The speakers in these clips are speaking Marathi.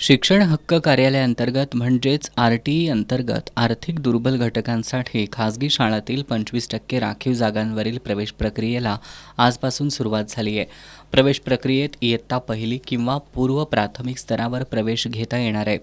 शिक्षण हक्क कार्यालयाअंतर्गत म्हणजेच RTE अंतर्गत आर्थिक दुर्बल घटकांसाठी खासगी शाळांतील 25% राखीव जागांवरील प्रवेश प्रक्रियेला आजपासून सुरुवात झाली आहे. प्रवेश प्रक्रियेत इयत्ता पहिली किंवा पूर्व प्राथमिक स्तरावर प्रवेश घेता येणार आहे.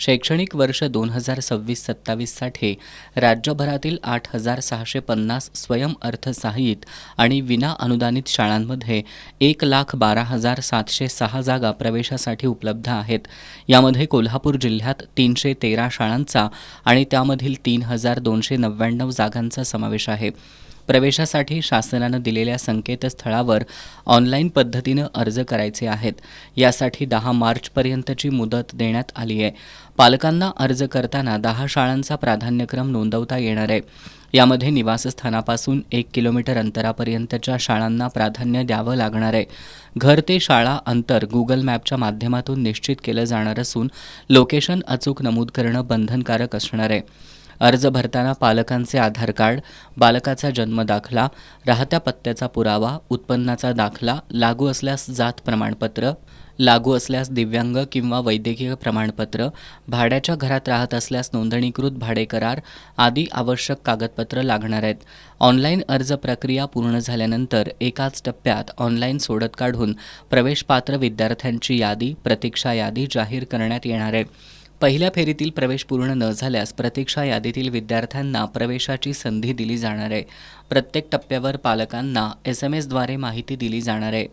शैक्षणिक वर्ष 2026-27साठी राज्यभरातील 8,650 स्वयंअर्थसहाय्यित आणि विना अनुदानित शाळांमध्ये 1,12,706 जागा प्रवेशासाठी उपलब्ध आहेत. यामध्ये कोल्हापूर जिल्ह्यात 313 शाळांचा आणि त्यामधील 3,299 जागांचा समावेश आहे. प्रवेशासाठी शासनानं दिलेल्या संकेतस्थळावर ऑनलाईन पद्धतीनं अर्ज करायचे आहेत. यासाठी 10 मार्चपर्यंतची मुदत देण्यात आली आहे. पालकांना अर्ज करताना 10 शाळांचा प्राधान्यक्रम नोंदवता येणार आहे. यामध्ये निवासस्थानापासून 1 किलोमीटर अंतरापर्यंतच्या शाळांना प्राधान्य द्यावं लागणार आहे. घर ते शाळा अंतर गुगल मॅपच्या माध्यमातून निश्चित केलं जाणार असून लोकेशन अचूक नमूद करणं बंधनकारक असणार आहे. अर्ज भरताना पालकांचे आधार कार्ड, बालकाचा जन्म दाखला, राहत्या पत्त्याचा पुरावा, उत्पन्नाचा दाखला, लागू असल्यास जात प्रमाणपत्र, लागू असल्यास दिव्यांग किंवा वैद्यकीय प्रमाणपत्र, भाड्याच्या घरात राहत असल्यास नोंदणीकृत भाडे करार आदी आवश्यक कागदपत्र लागणार आहेत. ऑनलाईन अर्ज प्रक्रिया पूर्ण झाल्यानंतर एकाच टप्प्यात ऑनलाईन सोडत काढून प्रवेशपात्र विद्यार्थ्यांची यादी, प्रतीक्षा यादी जाहीर करण्यात येणार आहे. पहिल्या फेरीतील प्रवेश पूर्ण न झाल्यास प्रतीक्षा यादीतील विद्यार्थ्यांना प्रवेशाची संधी दिली जाणार आहे. प्रत्येक टप्प्यावर पालकांना SMS द्वारे माहिती दिली जाणार आहे.